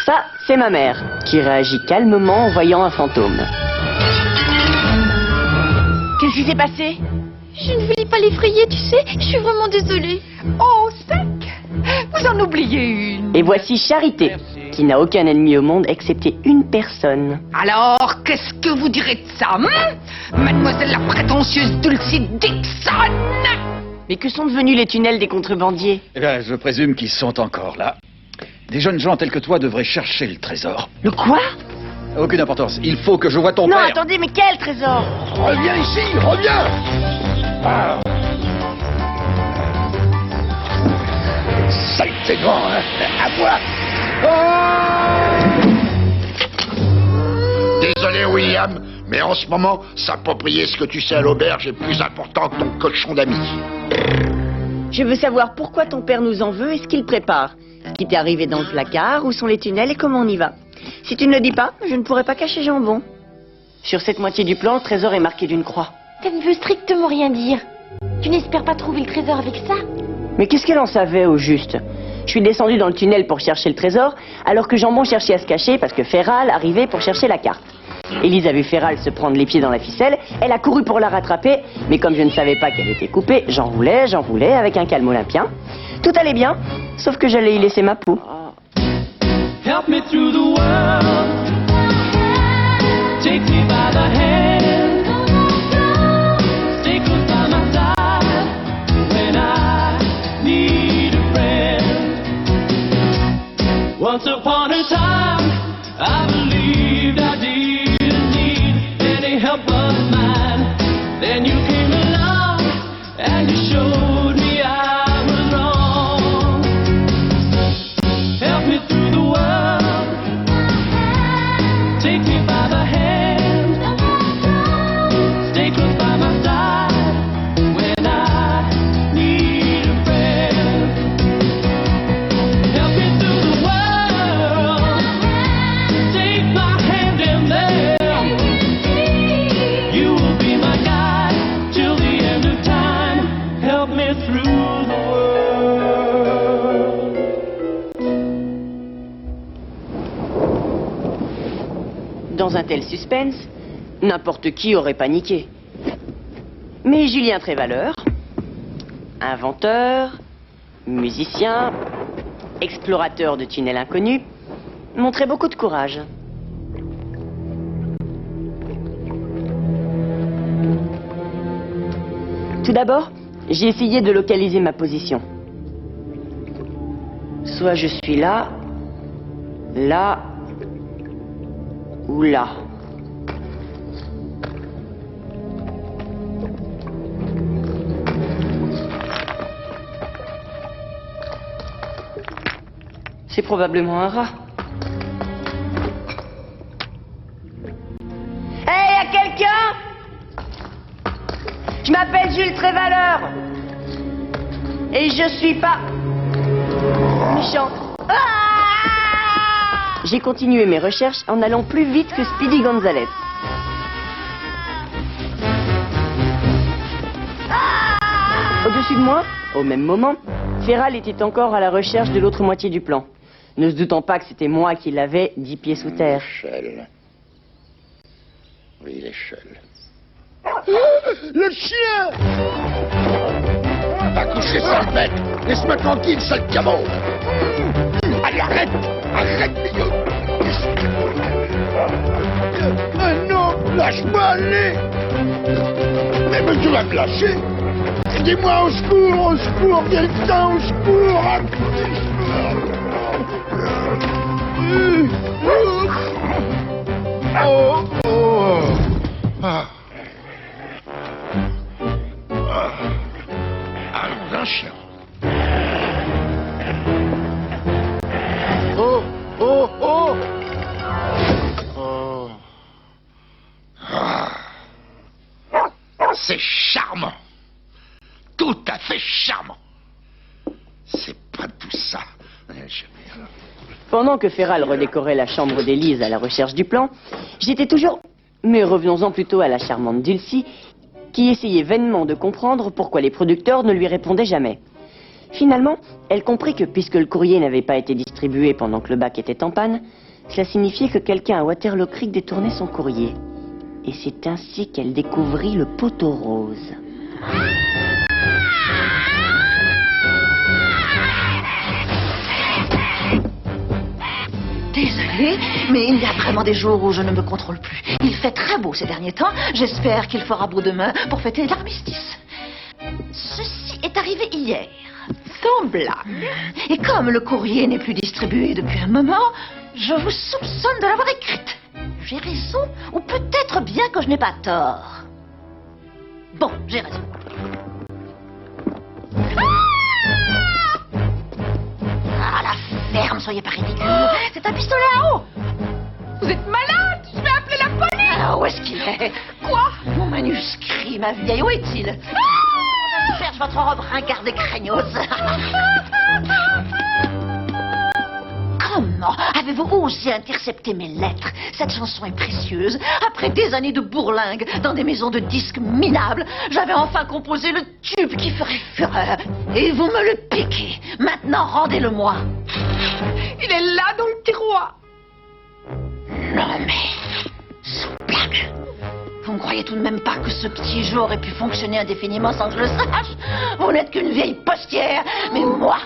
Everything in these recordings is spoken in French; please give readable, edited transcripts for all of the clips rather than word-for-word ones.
Ça, c'est ma mère, qui réagit calmement en voyant un fantôme. Qu'est-ce qui s'est passé? Je ne voulais pas l'effrayer, tu sais. Je suis vraiment désolée. Oh, sec! Vous en oubliez une. Et voici Charité, qui n'a aucun ennemi au monde excepté une personne. Alors, qu'est-ce que vous direz de ça, Mademoiselle la prétentieuse Dulcie Dixon? Mais que sont devenus les tunnels des contrebandiers? Eh bien, je présume qu'ils sont encore là. Des jeunes gens tels que toi devraient chercher le trésor. Le quoi? Aucune importance. Il faut que je voie ton Non, père. attendez, mais quel trésor? Reviens ici, reviens. Ah. Saleté grand, hein. À moi. Désolé, William, mais en ce moment, s'approprier ce que tu sais à l'auberge est plus important que ton cochon d'ami. Je veux savoir pourquoi ton père nous en veut et ce qu'il prépare. Ce qui t'est arrivé dans le placard, où sont les tunnels et comment on y va. Si tu ne le dis pas, je ne pourrai pas cacher Jambon. Sur cette moitié du plan, le trésor est marqué d'une croix. Ça ne veut strictement rien dire. Tu n'espères pas trouver le trésor avec ça? Mais qu'est-ce qu'elle en savait au juste? Je suis descendu dans le tunnel pour chercher le trésor, alors que Jambon cherchait à se cacher parce que Féral arrivait pour chercher la carte. Élise a vu Féral se prendre les pieds dans la ficelle, elle a couru pour la rattraper, mais comme je ne savais pas qu'elle était coupée, j'en voulais, avec un calme olympien. Tout allait bien, sauf que j'allais y laisser ma peau. Help me through the world. Take me by the hand. Stay close by my side when I need a friend. Once upon a time, I believed I didn't need any help of mine. Then you came along and you showed me I was wrong. Help me through the world. Take me by the hand. Stay close by my side when I need a friend. Help me through the world. Take my hand and there you will be my guide till the end of time. Help me through the world. Dans un tel suspense, n'importe qui aurait paniqué. Mais Julien Trévaleur, inventeur, musicien, explorateur de tunnels inconnus, montrait beaucoup de courage. Tout d'abord, j'ai essayé de localiser ma position. Soit je suis là, là ou là. C'est probablement un rat. Hey, y a quelqu'un? Je m'appelle Jules Trévaleur. Et je suis pas méchante. J'ai continué mes recherches en allant plus vite que Speedy Gonzales. Au-dessus de moi, au même moment, Féral était encore à la recherche de l'autre moitié du plan, ne se doutant pas que c'était moi qui l'avais 10 pieds sous terre. L'échelle. Oui, l'échelle. Le chien! Va coucher, sale bête! Laisse-moi tranquille, sale cabot! Allez, arrête! Arrête, milieu! Non! Lâche-moi, allez! Mais tu vas me lâcher! Aidez-moi, au secours, quelqu'un, au secours! Oh, oh! Ah, un chien. Oh, oh, oh! Oh. Ah. C'est charmant. Tout à fait charmant. C'est pas tout ça. Pendant que Féral redécorait la chambre d'Élise à la recherche du plan, j'étais toujours... Mais revenons-en plutôt à la charmante Dulcie, qui essayait vainement de comprendre pourquoi les producteurs ne lui répondaient jamais. Finalement, elle comprit que puisque le courrier n'avait pas été distribué pendant que le bac était en panne, cela signifiait que quelqu'un à Waterloo Creek détournait son courrier. Et c'est ainsi qu'elle découvrit le poteau rose. Désolée, mais il y a vraiment des jours où je ne me contrôle plus. Il fait très beau ces derniers temps. J'espère qu'il fera beau demain pour fêter l'armistice. Ceci est arrivé hier, sans blague. Et comme le courrier n'est plus distribué depuis un moment, je vous soupçonne de l'avoir écrite. J'ai raison, ou peut-être bien que je n'ai pas tort. Bon, j'ai raison. Ah, la ferme, soyez pas ridicule. C'est un pistolet à eau. Vous êtes malade? Je vais appeler la police! Alors, où est-ce qu'il est? Quoi? Mon manuscrit, ma vieille, où est-il? Je cherche votre robe ringarde et craignos. Comment avez-vous osé intercepter mes lettres? Cette chanson est précieuse. Après des années de bourlingue dans des maisons de disques minables, j'avais enfin composé le tube qui ferait fureur. Et vous me le piquez. Maintenant, rendez-le-moi. Il est là dans le tiroir. Non mais... sous blague. Vous ne croyez tout de même pas que ce petit jeu aurait pu fonctionner indéfiniment sans que je le sache? Vous n'êtes qu'une vieille postière, mais moi...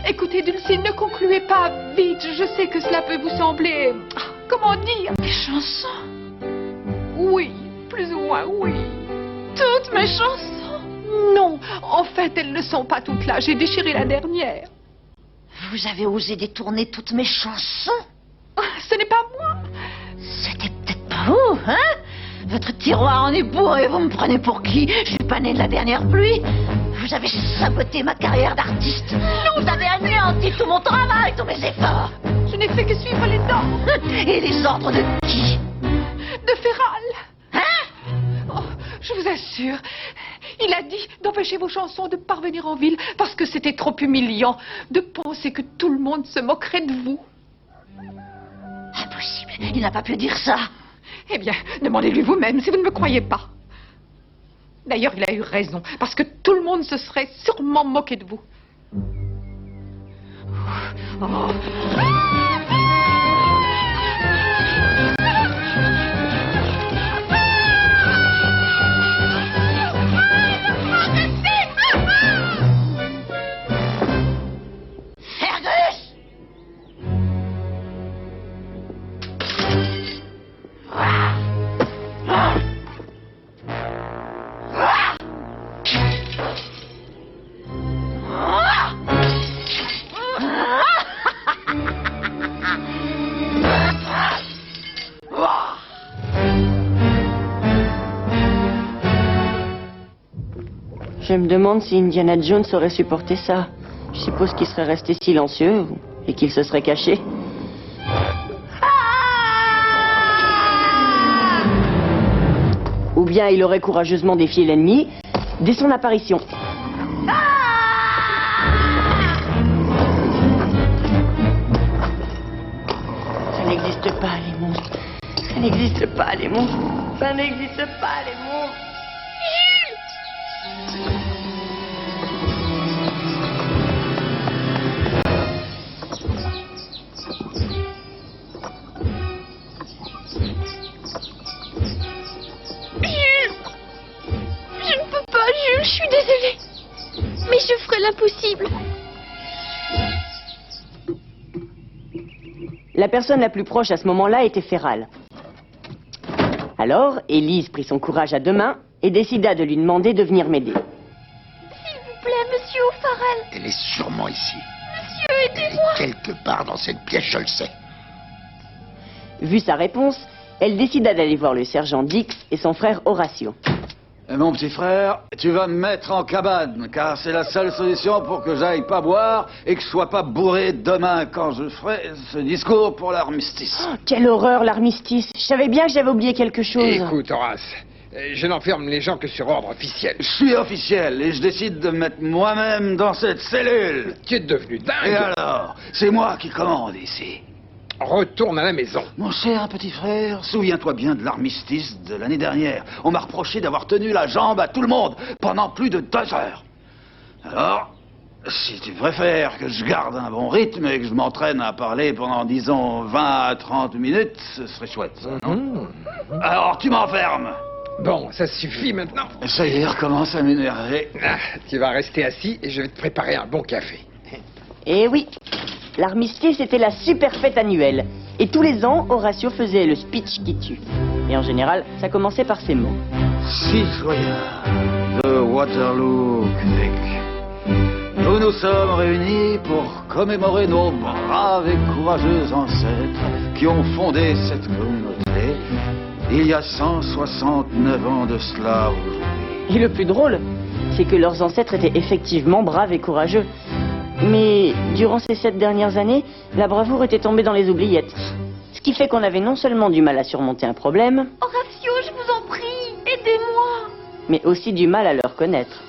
Écoutez, Dulcie, ne concluez pas vite. Je sais que cela peut vous sembler... Comment dire? Des chansons? Oui, plus ou moins, oui. Toutes mes chansons? Non, en fait, elles ne sont pas toutes là. J'ai déchiré la dernière. Vous avez osé détourner toutes mes chansons? Ce n'est pas moi. C'était peut-être pas vous, hein? Votre tiroir en est bourré et vous me prenez pour qui? Je suis pas né de la dernière pluie. Vous avez saboté ma carrière d'artiste. Vous avez anéanti tout mon travail, tous mes efforts. Je n'ai fait que suivre les ordres. Et les ordres de qui? De Féral. Hein? Oh, je vous assure, il a dit d'empêcher vos chansons de parvenir en ville parce que c'était trop humiliant de penser que tout le monde se moquerait de vous. Impossible, il n'a pas pu dire ça. Eh bien, demandez-lui vous-même si vous ne me croyez pas. D'ailleurs, il a eu raison, parce que tout le monde se serait sûrement moqué de vous. Oh. Fergus! Je me demande si Indiana Jones aurait supporté ça. Je suppose qu'il serait resté silencieux et qu'il se serait caché. Ou bien il aurait courageusement défié l'ennemi dès son apparition. Ça n'existe pas, les monstres. Ça n'existe pas, les monstres. Ça n'existe pas, les monstres. Je suis désolée. Mais je ferai l'impossible. La personne la plus proche à ce moment-là était Féral. Alors, Élise prit son courage à deux mains et décida de lui demander de venir m'aider. S'il vous plaît, monsieur O'Farrell. Elle est sûrement ici. Monsieur, aidez-moi. Quelque part dans cette pièce, je le sais. Vu sa réponse, elle décida d'aller voir le sergent Dix et son frère Horatio. Mon petit frère, tu vas me mettre en cabane, car c'est la seule solution pour que j'aille pas boire et que je sois pas bourré demain quand je ferai ce discours pour l'armistice. Oh, quelle horreur, l'armistice. Je savais bien que j'avais oublié quelque chose. Écoute, Horace, je n'enferme les gens que sur ordre officiel. Je suis officiel et je décide de me mettre moi-même dans cette cellule. Tu es devenu dingue. Et alors, c'est moi qui commande ici. retourne à la maison. Mon cher petit frère, souviens-toi bien de l'armistice de l'année dernière. On m'a reproché d'avoir tenu la jambe à tout le monde pendant plus de 2 heures. Alors, si tu préfères que je garde un bon rythme et que je m'entraîne à parler pendant, disons, 20 à 30 minutes, ce serait chouette, ça, non? Alors, tu m'enfermes. Bon, ça suffit maintenant. Ça y est, recommence à m'énerver. Ah, tu vas rester assis et je vais te préparer un bon café. Eh oui, l'armistice était la super fête annuelle. Et tous les ans, Horatio faisait le speech qui tue. Et en général, ça commençait par ces mots. Citoyens de Waterloo, Québec, nous nous sommes réunis pour commémorer nos braves et courageux ancêtres qui ont fondé cette communauté il y a 169 ans de cela aujourd'hui. Et le plus drôle, c'est que leurs ancêtres étaient effectivement braves et courageux. Mais durant ces 7 dernières années, la bravoure était tombée dans les oubliettes. Ce qui fait qu'on avait non seulement du mal à surmonter un problème, Horatio, je vous en prie, aidez-moi. mais aussi du mal à le reconnaître.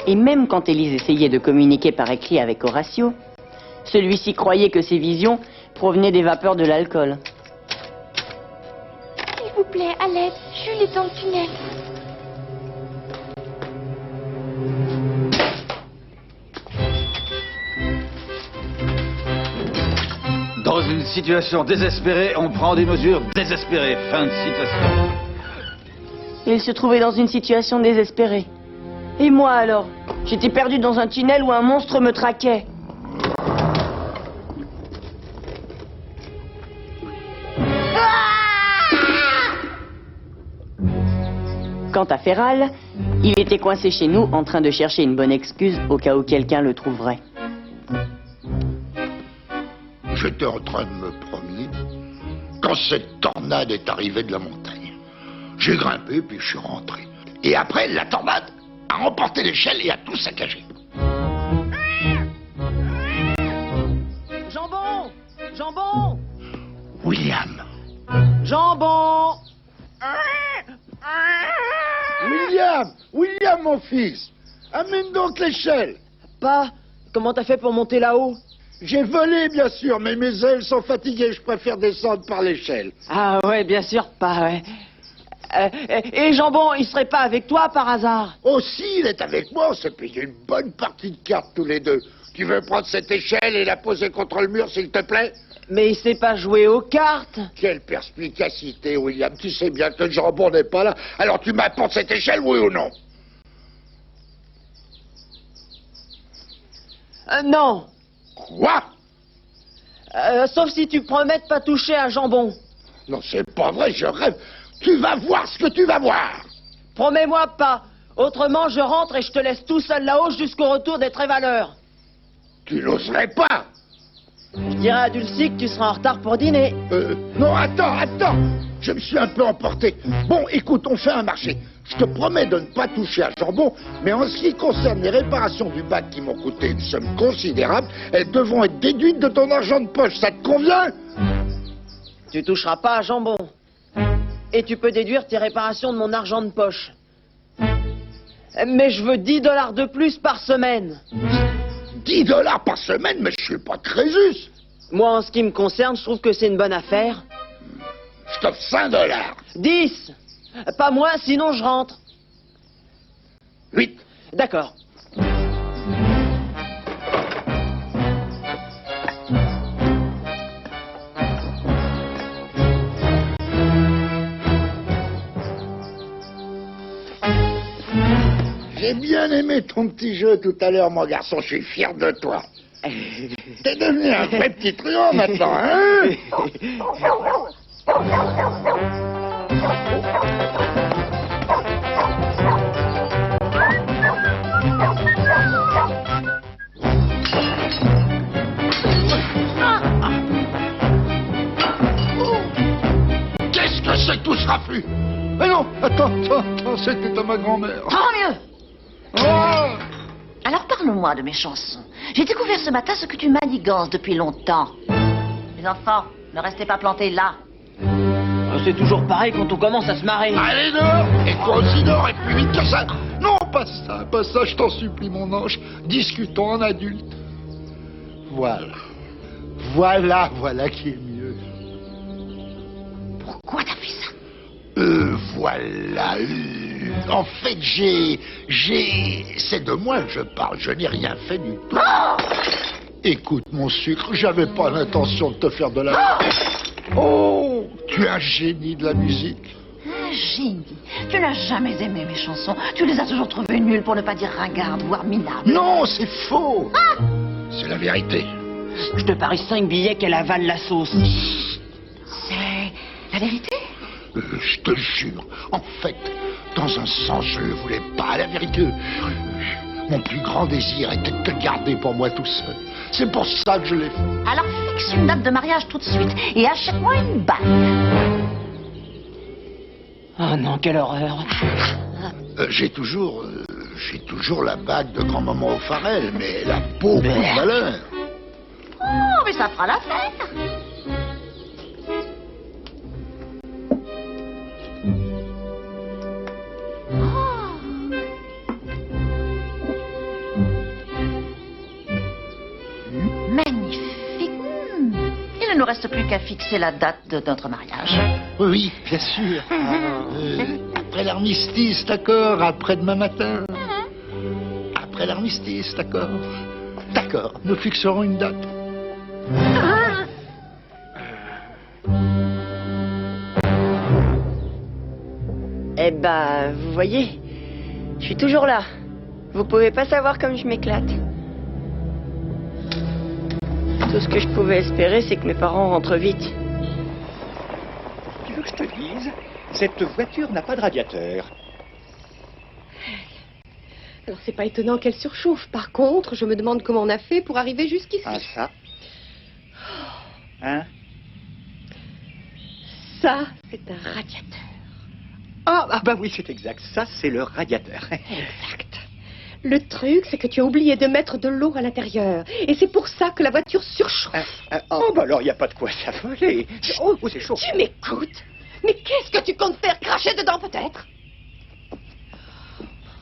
Et même quand Élise essayait de communiquer par écrit avec Horatio, celui-ci croyait que ses visions provenaient des vapeurs de l'alcool. S'il vous plaît, à l'aide, Jules est dans le tunnel. Dans une situation désespérée, on prend des mesures désespérées. Fin de citation. Il se trouvait dans une situation désespérée. Et moi alors? J'étais perdu dans un tunnel où un monstre me traquait. Quant à Féral, il était coincé chez nous en train de chercher une bonne excuse au cas où quelqu'un le trouverait. J'étais en train de me promener quand cette tornade est arrivée de la montagne. J'ai grimpé puis je suis rentré. Et après, la tornade a remporté l'échelle et a tout saccagé. Jambon! Jambon! William, Jambon! William, mon fils, amène donc l'échelle. Pas. Comment t'as fait pour monter là-haut? J'ai volé, bien sûr, mais mes ailes sont fatiguées, je préfère descendre par l'échelle. Ah ouais, bien sûr, pas, ouais. Et Jambon, il serait pas avec toi par hasard? aussi, il est avec moi, on s'est payé une bonne partie de cartes tous les deux. Tu veux prendre cette échelle et la poser contre le mur, s'il te plaît? Mais il sait pas jouer aux cartes. Quelle perspicacité, William. Tu sais bien que le jambon n'est pas là. Alors tu m'apportes cette échelle, oui ou non? Non. Quoi? Sauf si tu promets de pas toucher à Jambon. Non, c'est pas vrai, je rêve. Tu vas voir ce que tu vas voir. Promets-moi pas. Autrement, je rentre et je te laisse tout seul là-haut jusqu'au retour des Trévaleurs. Tu n'oserais pas. Je dirais à Dulcie que tu seras en retard pour dîner. Non, attends. Je me suis un peu emporté. Bon, écoute, on fait un marché. Je te promets de ne pas toucher à Jambon, mais en ce qui concerne les réparations du bac qui m'ont coûté une somme considérable, elles devront être déduites de ton argent de poche. Ça te convient? Tu toucheras pas à Jambon. Et tu peux déduire tes réparations de mon argent de poche. Mais je veux 10 $ de plus par semaine. 10 $ par semaine, mais je suis pas Crésus. Moi, en ce qui me concerne, je trouve que c'est une bonne affaire. Je t'offre 5 $. 10. Pas moins, sinon je rentre. 8. D'accord. J'ai bien aimé ton petit jeu tout à l'heure, mon garçon. Je suis fier de toi. T'es devenu un vrai petit truand maintenant, hein? Qu'est-ce que c'est que tout ce raffut? Mais non, attends, c'était à ma grand-mère. Tant mieux. Oh! Alors parle-moi de mes chansons. J'ai découvert ce matin ce que tu manigances depuis longtemps. Les enfants, ne restez pas plantés là. C'est toujours pareil quand on commence à se marrer. Allez, dehors! Et toi aussi, dehors, et plus vite que ça! Non, pas ça, je t'en supplie, mon ange. Discutons en adulte. Voilà qui est mieux. Pourquoi t'as fait ça? Voilà. En fait, c'est de moi que je parle, je n'ai rien fait du tout. Écoute, mon sucre, j'avais pas l'intention de te faire de la... Oh, tu es un génie de la musique. Un génie. Tu n'as jamais aimé mes chansons. Tu les as toujours trouvées nulles, pour ne pas dire ringardes, voire minables. Non, c'est faux. C'est la vérité. Je te parie 5 billets qu'elle avale la sauce. C'est la vérité? Je te jure. En fait, dans un sens, je ne voulais pas la vérité. Mon plus grand désir était de te garder pour moi tout seul. C'est pour ça que je l'ai fait. Alors fixe une date de mariage tout de suite et achète-moi une bague. Oh non, quelle horreur. J'ai toujours la bague de grand-maman O'Farrell, mais elle a beaucoup de valeur. Oh, mais ça fera l'affaire. Magnifique. Il ne nous reste plus qu'à fixer la date de notre mariage. Oui, bien sûr. Après l'armistice, d'accord. Après-demain matin. Après l'armistice, d'accord. D'accord, nous fixerons une date. Eh ben, vous voyez, je suis toujours là. Vous pouvez pas savoir comme je m'éclate. Tout ce que je pouvais espérer, c'est que mes parents rentrent vite. Tu veux que je te dise? Cette voiture n'a pas de radiateur. Alors c'est pas étonnant qu'elle surchauffe. Par contre, je me demande comment on a fait pour arriver jusqu'ici. Ah ça? Hein? Ça, c'est un radiateur. Ah bah oui, c'est exact. Ça, c'est le radiateur. Exact. Le truc, c'est que tu as oublié de mettre de l'eau à l'intérieur. Et c'est pour ça que la voiture surchauffe. Oh bah alors, il n'y a pas de quoi s'affoler. Oh, c'est chaud. Tu m'écoutes? Mais qu'est-ce que tu comptes faire? Cracher dedans peut-être?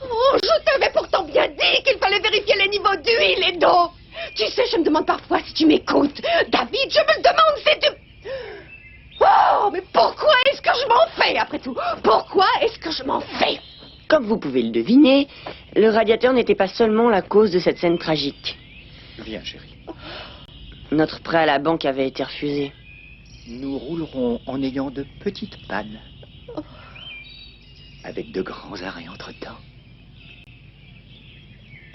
Oh, je t'avais pourtant bien dit qu'il fallait vérifier les niveaux d'huile et d'eau. Tu sais, je me demande parfois si tu m'écoutes. David, je me le demande si tu... Oh, mais pourquoi est-ce que je m'en fais après tout? Pourquoi est-ce que je m'en fais? Comme vous pouvez le deviner, le radiateur n'était pas seulement la cause de cette scène tragique. Viens, chérie. Notre prêt à la banque avait été refusé. Nous roulerons en ayant de petites pannes. Avec de grands arrêts entre-temps.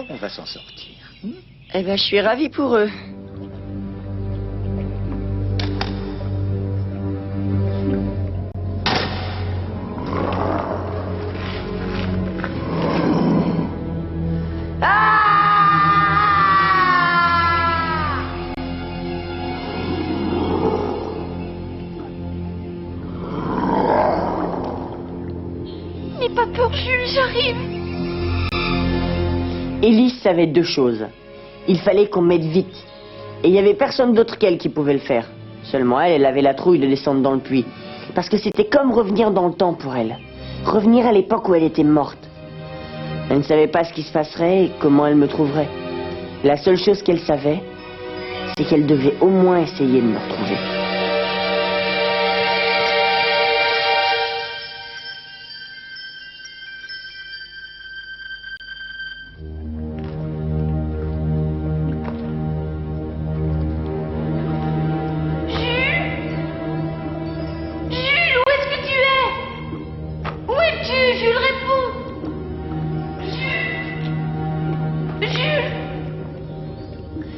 On va s'en sortir. Eh ben, je suis ravie pour eux. N'aie pas peur, Jules, j'arrive. Élise savait 2 choses. Il fallait qu'on m'aide vite. Et il n'y avait personne d'autre qu'elle qui pouvait le faire. Seulement elle avait la trouille de descendre dans le puits. Parce que c'était comme revenir dans le temps pour elle. Revenir à l'époque où elle était morte. Elle ne savait pas ce qui se passerait et comment elle me trouverait. La seule chose qu'elle savait, c'est qu'elle devait au moins essayer de me retrouver.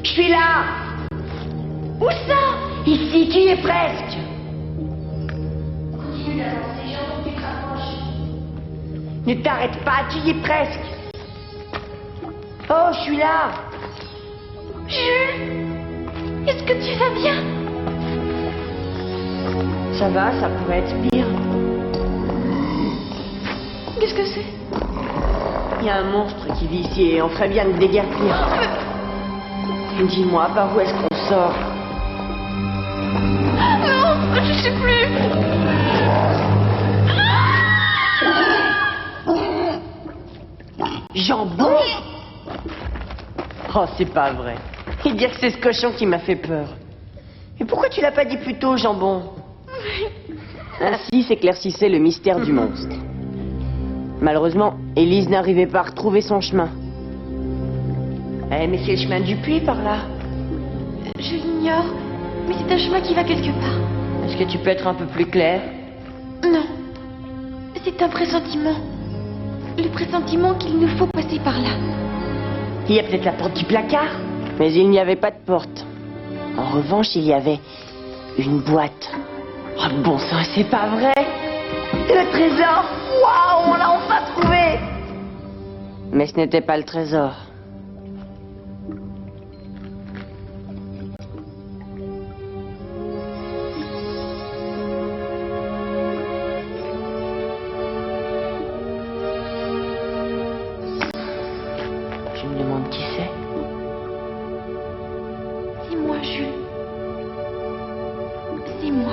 Je suis là. Où ça? Ici, tu y es presque. Continue d'avancer, j'entends que tu te rapproches. Ne t'arrête pas, tu y es presque. Oh, je suis là. Jules, est-ce que tu vas bien? Ça va, ça pourrait être pire. Qu'est-ce que c'est? Il y a un monstre qui vit ici et on ferait bien de le déguerpir. Dis-moi, par où est-ce qu'on sort? Jambon? Oh, c'est pas vrai. Et dire que c'est ce cochon qui m'a fait peur. Et pourquoi tu l'as pas dit plus tôt, Jambon? Ainsi s'éclaircissait le mystère du monstre. Malheureusement, Élise n'arrivait pas à retrouver son chemin. Eh, mais c'est le chemin du puits par là. Je l'ignore, mais c'est un chemin qui va quelque part. Est-ce que tu peux être un peu plus clair? Non, c'est un pressentiment. Le pressentiment qu'il nous faut passer par là. Il y a peut-être la porte du placard. Mais il n'y avait pas de porte. En revanche, il y avait une boîte. Oh, bon sang, c'est pas vrai. Le trésor. Waouh, on l'a enfin trouvé. Mais ce n'était pas le trésor. Je me demande qui c'est. C'est moi, Jules. C'est moi.